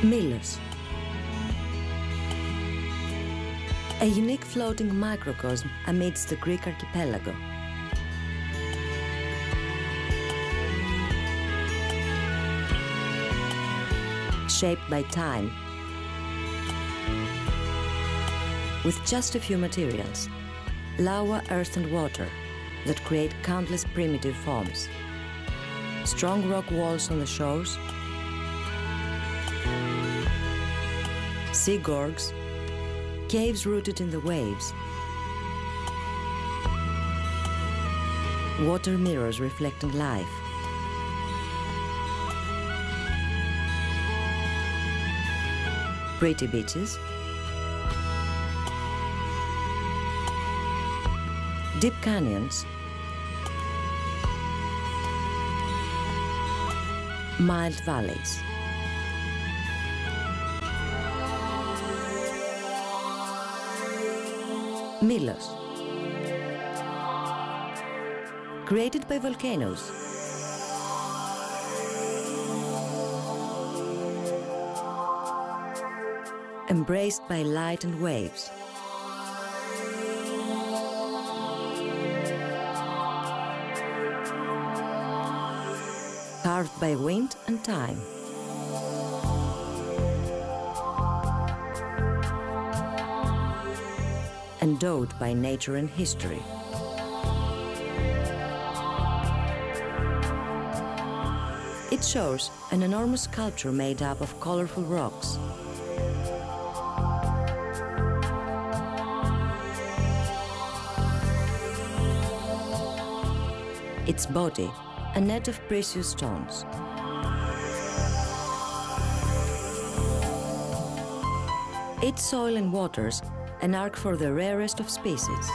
Milos. A unique floating microcosm amidst the Greek archipelago. Shaped by time, with just a few materials, lava, earth and water, that create countless primitive forms. Strong rock walls on the shores, sea gorges, caves rooted in the waves, water mirrors reflecting life. Pretty beaches, deep canyons, mild valleys. Milos. Created by volcanoes. Embraced by light and waves. Carved by wind and time. Endowed by nature and history. It shows an enormous sculpture made up of colorful rocks. Its body, a net of precious stones. Its soil and waters, an ark for the rarest of species.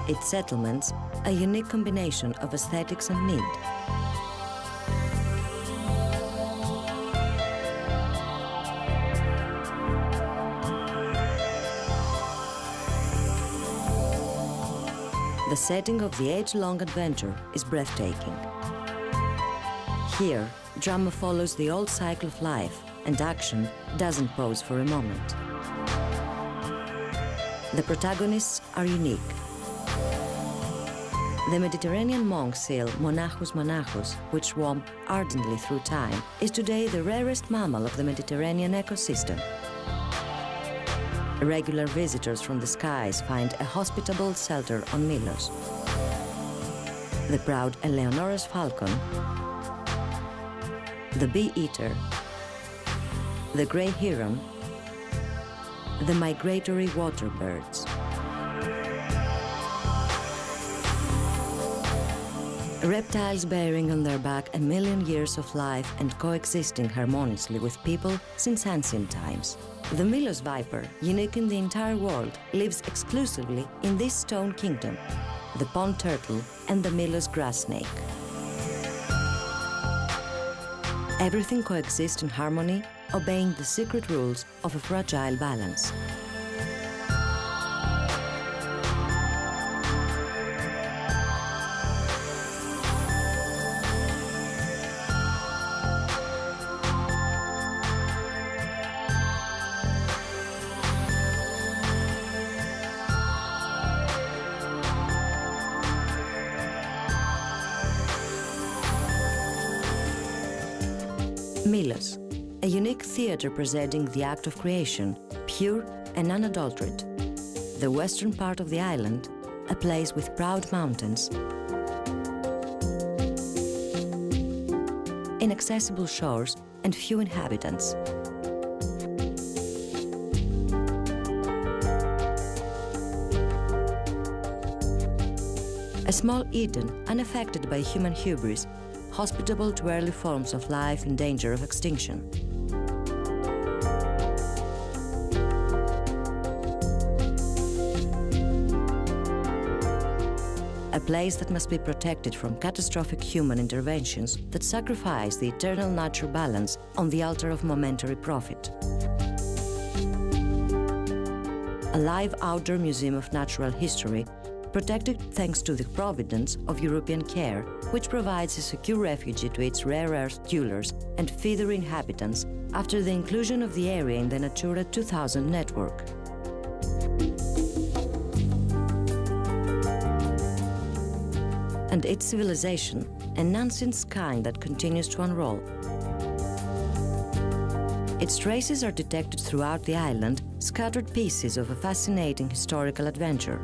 Its settlements, a unique combination of aesthetics and need. The setting of the age-long adventure is breathtaking. Here, drama follows the old cycle of life, and action doesn't pause for a moment. The protagonists are unique. The Mediterranean monk seal Monachus monachus, which swam ardently through time, is today the rarest mammal of the Mediterranean ecosystem. Regular visitors from the skies find a hospitable shelter on Milos. The proud Eleonora's falcon, the bee-eater, the grey heron, the migratory water birds. Reptiles bearing on their back a million years of life and coexisting harmoniously with people since ancient times. The Milos viper, unique in the entire world, lives exclusively in this stone kingdom, the pond turtle and the Milos grass snake. Everything coexists in harmony, obeying the secret rules of a fragile balance. Milos, a unique theatre presenting the act of creation, pure and unadulterated. The western part of the island, a place with proud mountains, inaccessible shores and few inhabitants. A small Eden unaffected by human hubris, hospitable to early forms of life in danger of extinction. A place that must be protected from catastrophic human interventions that sacrifice the eternal natural balance on the altar of momentary profit. a live outdoor museum of natural history, protected thanks to the providence of European care, which provides a secure refuge to its rare earth dwellers and feather inhabitants after the inclusion of the area in the Natura 2000 network. And its civilization, an ancient kind that continues to unroll. Its traces are detected throughout the island, scattered pieces of a fascinating historical adventure.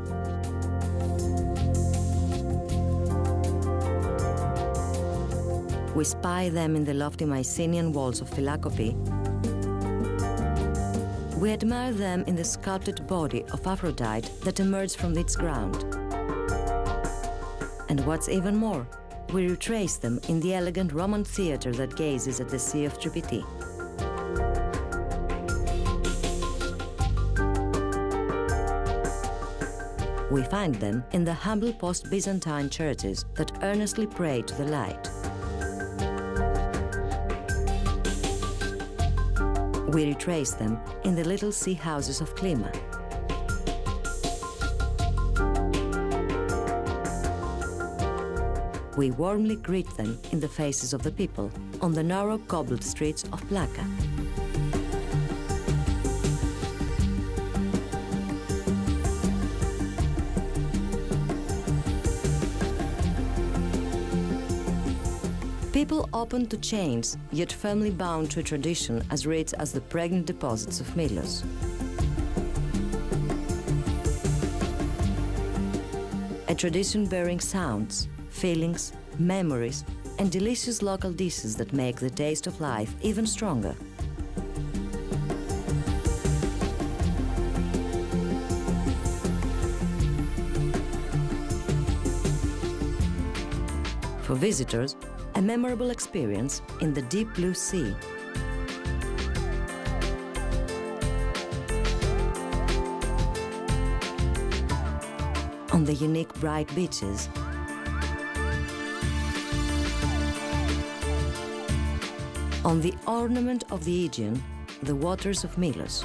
We spy them in the lofty Mycenaean walls of Philakopi. We admire them in the sculpted body of Aphrodite that emerged from its ground. And what's even more, we retrace them in the elegant Roman theatre that gazes at the Sea of Tripiti. We find them in the humble post-Byzantine churches that earnestly pray to the light. We retrace them in the little sea houses of Klima. We warmly greet them in the faces of the people on the narrow cobbled streets of Plaka. People open to change, yet firmly bound to a tradition as rich as the pregnant deposits of Milos. A tradition bearing sounds, feelings, memories, and delicious local dishes that make the taste of life even stronger. For visitors, a memorable experience in the deep blue sea. On the unique bright beaches. On the ornament of the Aegean, the waters of Milos.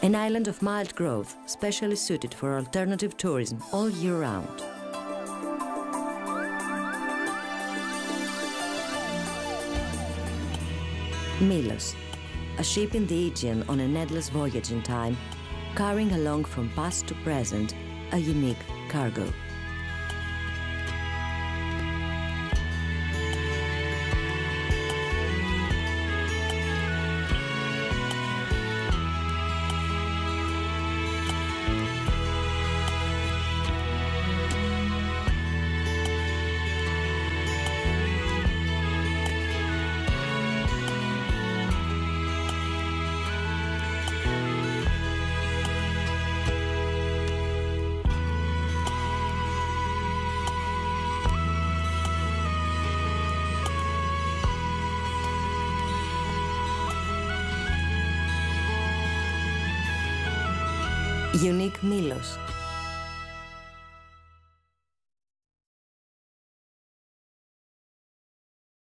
An island of mild growth, specially suited for alternative tourism all year round. Milos, a ship in the Aegean on an endless voyage in time, carrying along from past to present a unique cargo. Unique Milos,